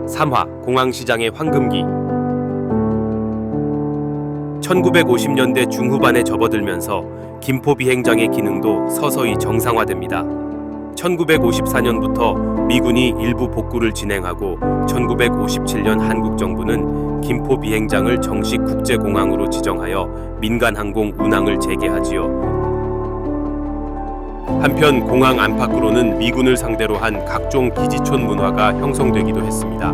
(3화) 공항시장의 황금기. 1950년대 중후반에 접어들면서 김포 비행장의 기능도 서서히 정상화됩니다. 1954년부터 미군이 일부 복구를 진행하고 1957년 한국 정부는 김포 비행장을 정식 국제공항으로 지정하여 민간항공 운항을 재개하지요. 한편 공항 안팎으로는 미군을 상대로 한 각종 기지촌 문화가 형성되기도 했습니다.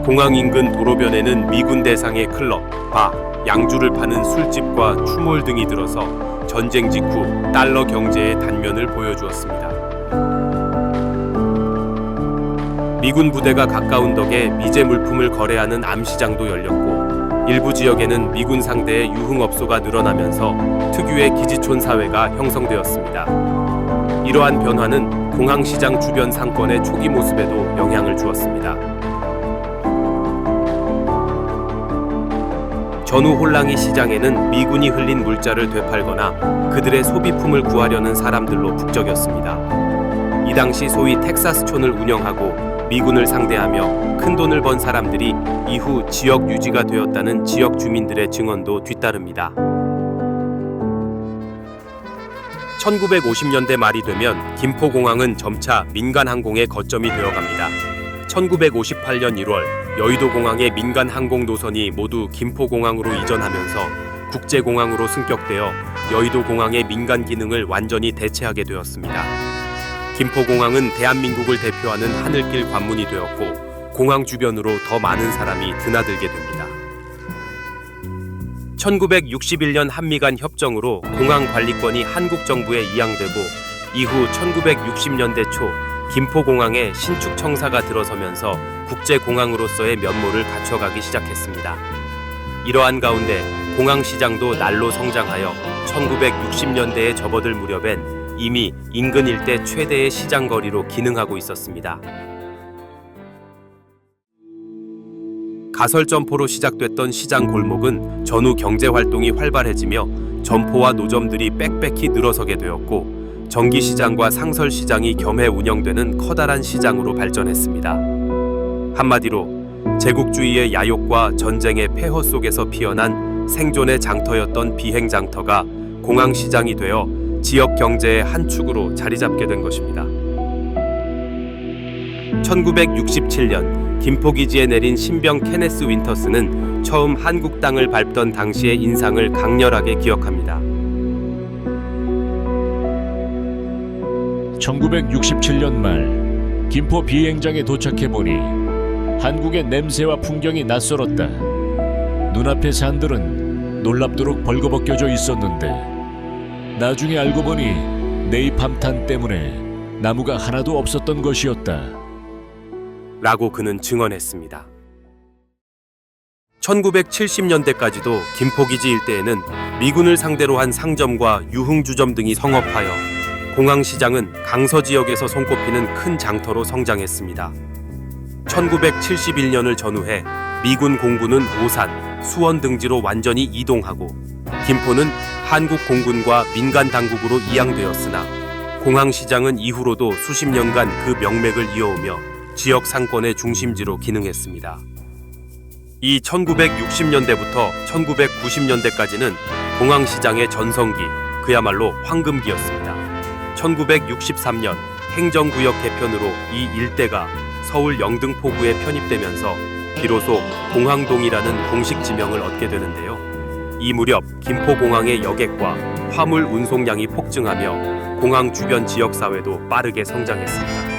공항 인근 도로변에는 미군 대상의 클럽, 바, 양주를 파는 술집과 추몰 등이 들어서 전쟁 직후 달러 경제의 단면을 보여주었습니다. 미군 부대가 가까운 덕에 미제 물품을 거래하는 암시장도 열렸고, 일부 지역에는 미군 상대의 유흥업소가 늘어나면서 특유의 기지촌 사회가 형성되었습니다. 이러한 변화는 공항시장 주변 상권의 초기 모습에도 영향을 주었습니다. 전후 홀랑이 시장에는 미군이 흘린 물자를 되팔거나 그들의 소비품을 구하려는 사람들로 북적였습니다. 이 당시 소위 텍사스촌을 운영하고 미군을 상대하며 큰돈을 번 사람들이 이후 지역 유지가 되었다는 지역 주민들의 증언도 뒤따릅니다. 1950년대 말이 되면 김포공항은 점차 민간항공의 거점이 되어갑니다. 1958년 1월 여의도공항의 민간항공 노선이 모두 김포공항으로 이전하면서 국제공항으로 승격되어 여의도공항의 민간 기능을 완전히 대체하게 되었습니다. 김포공항은 대한민국을 대표하는 하늘길 관문이 되었고, 공항 주변으로 더 많은 사람이 드나들게 됩니다. 1961년 한미간 협정으로 공항 관리권이 한국 정부에 이양되고, 이후 1960년대 초 김포공항에 신축 청사가 들어서면서 국제공항으로서의 면모를 갖춰가기 시작했습니다. 이러한 가운데 공항시장도 날로 성장하여 1960년대에 접어들 무렵엔 이미 인근 일대 최대의 시장 거리로 기능하고 있었습니다. 가설 점포로 시작됐던 시장 골목은 전후 경제활동이 활발해지며 점포와 노점들이 빽빽히 늘어서게 되었고, 전기시장과 상설시장이 겸해 운영되는 커다란 시장으로 발전했습니다. 한마디로 제국주의의 야욕과 전쟁의 폐허 속에서 피어난 생존의 장터였던 비행장터가 공항시장이 되어 지역 경제의 한 축으로 자리잡게 된 것입니다. 1967년 김포기지에 내린 신병 케네스 윈터스는 처음 한국 땅을 밟던 당시의 인상을 강렬하게 기억합니다. 1967년 말 김포 비행장에 도착해보니 한국의 냄새와 풍경이 낯설었다. 눈앞의 산들은 놀랍도록 벌거벗겨져 있었는데 나중에 알고 보니 네이팜탄 때문에 나무가 하나도 없었던 것이었다. 라고 그는 증언했습니다. 1970년대까지도 김포기지 일대에는 미군을 상대로 한 상점과 유흥주점 등이 성업하여 공항시장은 강서 지역에서 손꼽히는 큰 장터로 성장했습니다. 1971년을 전후해 미군 공군은 오산, 수원 등지로 완전히 이동하고, 김포는 한국 공군과 민간 당국으로 이양되었으나 공항시장은 이후로도 수십 년간 그 명맥을 이어오며 지역 상권의 중심지로 기능했습니다. 이 1960년대부터 1990년대까지는 공항시장의 전성기, 그야말로 황금기였습니다. 1963년 행정구역 개편으로 이 일대가 서울 영등포구에 편입되면서 비로소 공항동이라는 공식 지명을 얻게 되는데요. 이 무렵 김포공항의 여객과 화물 운송량이 폭증하며 공항 주변 지역사회도 빠르게 성장했습니다.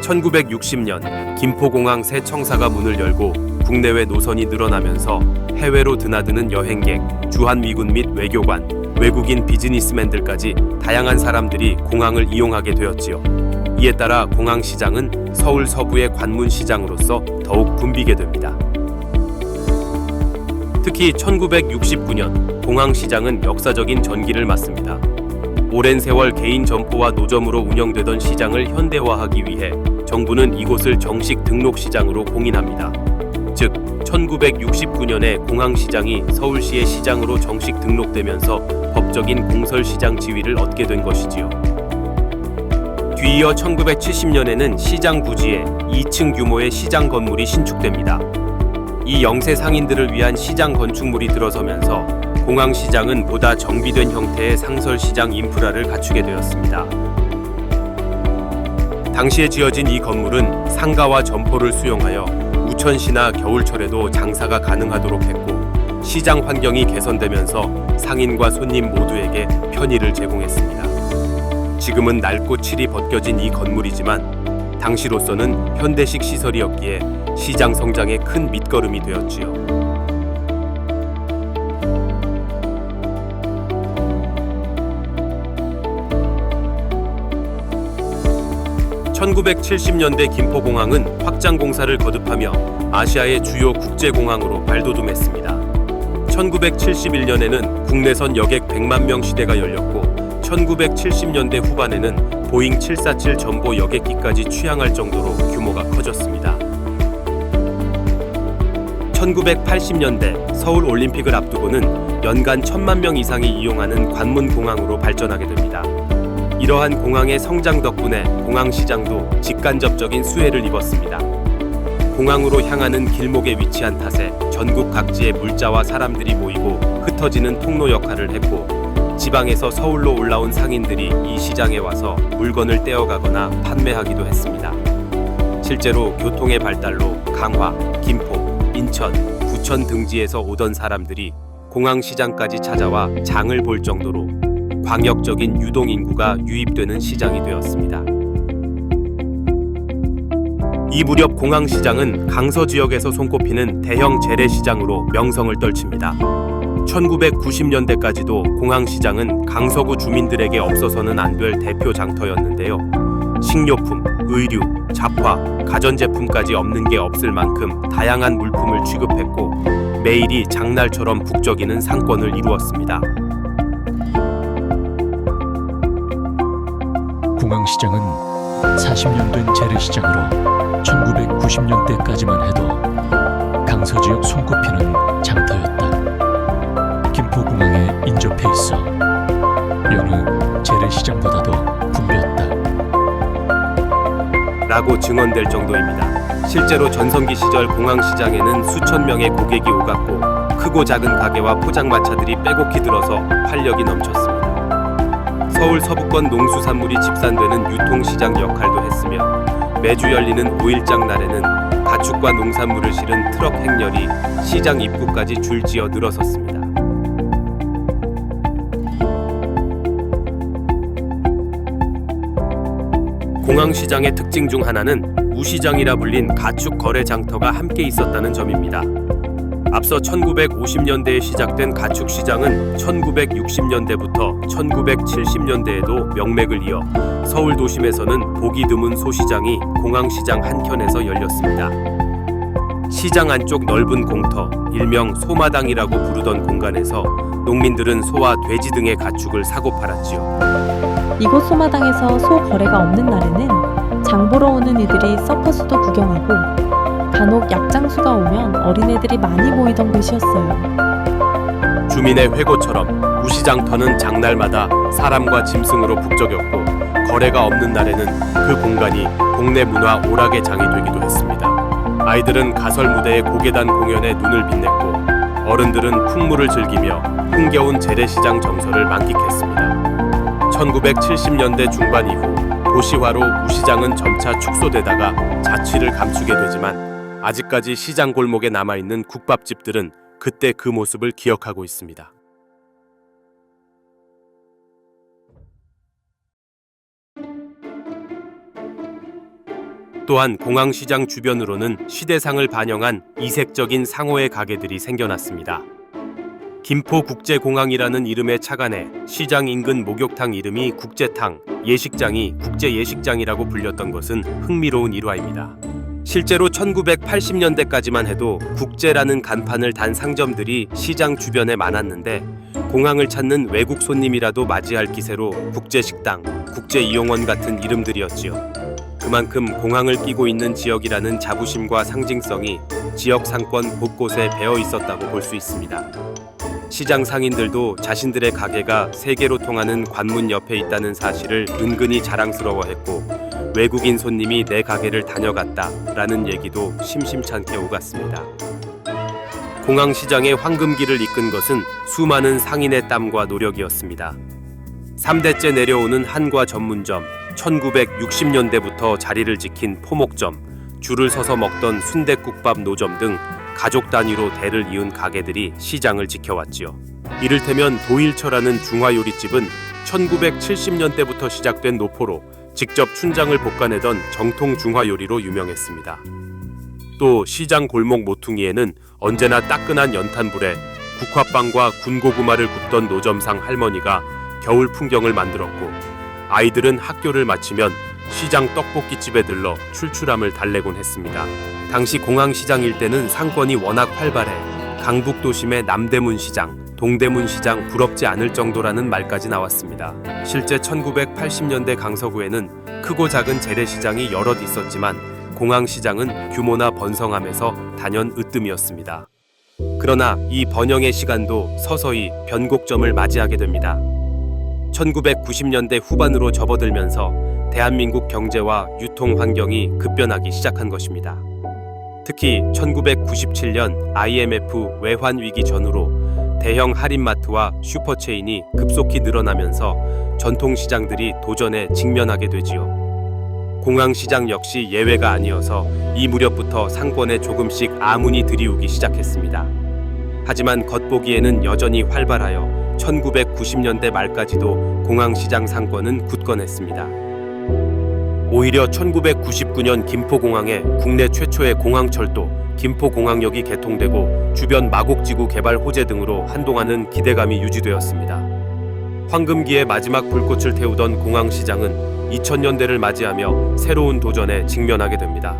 1960년 김포공항 새 청사가 문을 열고 국내외 노선이 늘어나면서 해외로 드나드는 여행객, 주한미군 및 외교관, 외국인 비즈니스맨들까지 다양한 사람들이 공항을 이용하게 되었지요. 이에 따라 공항시장은 서울 서부의 관문시장으로서 더욱 붐비게 됩니다. 특히 1969년 공항시장은 역사적인 전기를 맞습니다. 오랜 세월 개인 점포와 노점으로 운영되던 시장을 현대화하기 위해 정부는 이곳을 정식 등록시장으로 공인합니다. 즉 1969년에 공항시장이 서울시의 시장으로 정식 등록되면서 법적인 공설시장 지위를 얻게 된 것이지요. 뒤이어 1970년에는 시장 부지에 2층 규모의 시장 건물이 신축됩니다. 이 영세 상인들을 위한 시장 건축물이 들어서면서 공항시장은 보다 정비된 형태의 상설시장 인프라를 갖추게 되었습니다. 당시에 지어진 이 건물은 상가와 점포를 수용하여 우천시나 겨울철에도 장사가 가능하도록 했고 시장 환경이 개선되면서 상인과 손님 모두에게 편의를 제공했습니다. 지금은 낡고 칠이 벗겨진 이 건물이지만 당시로서는 현대식 시설이었기에 시장 성장에 큰 밑거름이 되었지요. 1970년대 김포공항은 확장 공사를 거듭하며 아시아의 주요 국제공항으로 발돋움했습니다. 1971년에는 국내선 여객 100만 명 시대가 열렸고 1970년대 후반에는 보잉 747 전보 여객기까지 취항할 정도로 규모가 커졌습니다. 1980년대 서울 올림픽을 앞두고는 연간 1,000만 명 이상이 이용하는 관문공항으로 발전하게 됩니다. 이러한 공항의 성장 덕분에 공항시장도 직간접적인 수혜를 입었습니다. 공항으로 향하는 길목에 위치한 탓에 전국 각지의 물자와 사람들이 모이고 흩어지는 통로 역할을 했고 지방에서 서울로 올라온 상인들이 이 시장에 와서 물건을 떼어가거나 판매하기도 했습니다. 실제로 교통의 발달로 강화, 김포, 인천, 부천 등지에서 오던 사람들이 공항시장까지 찾아와 장을 볼 정도로 광역적인 유동인구가 유입되는 시장이 되었습니다. 이 무렵 공항시장은 강서 지역에서 손꼽히는 대형 재래시장으로 명성을 떨칩니다. 1990년대까지도 공항시장은 강서구 주민들에게 없어서는 안 될 대표 장터였는데요. 식료품, 의류, 잡화, 가전제품까지 없는 게 없을 만큼 다양한 물품을 취급했고 매일이 장날처럼 북적이는 상권을 이루었습니다. 공항시장은 40년 된 재래시장으로 1990년대까지만 해도 강서 지역 손꼽히는 장터였다. 김포공항에 인접해 있어 여느 재래시장보다도 붐볐다. 라고 증언될 정도입니다. 실제로 전성기 시절 공항시장에는 수천 명의 고객이 오갔고 크고 작은 가게와 포장마차들이 빼곡히 들어서 활력이 넘쳤습니다. 서울 서부권 농수산물이 집산되는 유통시장 역할도 했으며 매주 열리는 5일장 날에는 가축과 농산물을 실은 트럭 행렬이 시장 입구까지 줄지어 늘어섰습니다. 공항시장의 특징 중 하나는 우시장이라 불린 가축 거래 장터가 함께 있었다는 점입니다. 앞서 1950년대에 시작된 가축시장은 1960년대부터 1970년대에도 명맥을 이어 서울 도심에서는 보기 드문 소시장이 공항시장 한켠에서 열렸습니다. 시장 안쪽 넓은 공터, 일명 소마당이라고 부르던 공간에서 농민들은 소와 돼지 등의 가축을 사고 팔았지요. 이곳 소마당에서 소 거래가 없는 날에는 장 보러 오는 이들이 서커스도 구경하고 간혹 약장수가 오면 어린애들이 많이 모이던 곳이었어요. 주민의 회고처럼 우시장터는 장날마다 사람과 짐승으로 북적였고 거래가 없는 날에는 그 공간이 동네 문화 오락의 장이 되기도 했습니다. 아이들은 가설 무대의 고개단 공연에 눈을 빛냈고 어른들은 풍물을 즐기며 흥겨운 재래시장 정서를 만끽했습니다. 1970년대 중반 이후 도시화로 우시장은 점차 축소되다가 자취를 감추게 되지만 아직까지 시장 골목에 남아있는 국밥집들은 그때 그 모습을 기억하고 있습니다. 또한 공항시장 주변으로는 시대상을 반영한 이색적인 상호의 가게들이 생겨났습니다. 김포국제공항이라는 이름에 착안해 시장 인근 목욕탕 이름이 국제탕, 예식장이 국제예식장이라고 불렸던 것은 흥미로운 일화입니다. 실제로 1980년대까지만 해도 국제라는 간판을 단 상점들이 시장 주변에 많았는데 공항을 찾는 외국 손님이라도 맞이할 기세로 국제식당, 국제이용원 같은 이름들이었지요. 그만큼 공항을 끼고 있는 지역이라는 자부심과 상징성이 지역 상권 곳곳에 배어 있었다고 볼 수 있습니다. 시장 상인들도 자신들의 가게가 세계로 통하는 관문 옆에 있다는 사실을 은근히 자랑스러워했고, 외국인 손님이 내 가게를 다녀갔다라는 얘기도 심심찮게 오갔습니다. 공항시장의 황금기를 이끈 것은 수많은 상인의 땀과 노력이었습니다. 3대째 내려오는 한과 전문점, 1960년대부터 자리를 지킨 포목점, 줄을 서서 먹던 순댓국밥 노점 등 가족 단위로 대를 이은 가게들이 시장을 지켜왔지요. 이를테면 도일처라는 중화요리집은 1970년대부터 시작된 노포로 직접 춘장을 볶아내던 정통 중화요리로 유명했습니다. 또 시장 골목 모퉁이에는 언제나 따끈한 연탄불에 국화빵과 군고구마를 굽던 노점상 할머니가 겨울 풍경을 만들었고, 아이들은 학교를 마치면 시장 떡볶이집에 들러 출출함을 달래곤 했습니다. 당시 공항시장 일대는 상권이 워낙 활발해 강북도심의 남대문시장, 동대문시장 부럽지 않을 정도라는 말까지 나왔습니다. 실제 1980년대 강서구에는 크고 작은 재래시장이 여럿 있었지만 공항시장은 규모나 번성함에서 단연 으뜸이었습니다. 그러나 이 번영의 시간도 서서히 변곡점을 맞이하게 됩니다. 1990년대 후반으로 접어들면서 대한민국 경제와 유통 환경이 급변하기 시작한 것입니다. 특히 1997년 IMF 외환 위기 전후로 대형 할인마트와 슈퍼체인이 급속히 늘어나면서 전통시장들이 도전에 직면하게 되지요. 공항시장 역시 예외가 아니어서 이 무렵부터 상권에 조금씩 아문이 들이우기 시작했습니다. 하지만 겉보기에는 여전히 활발하여 1990년대 말까지도 공항시장 상권은 굳건했습니다. 오히려 1999년 김포공항에 국내 최초의 공항철도 김포공항역이 개통되고 주변 마곡지구 개발 호재 등으로 한동안은 기대감이 유지되었습니다. 황금기의 마지막 불꽃을 태우던 공항시장은 2000년대를 맞이하며 새로운 도전에 직면하게 됩니다.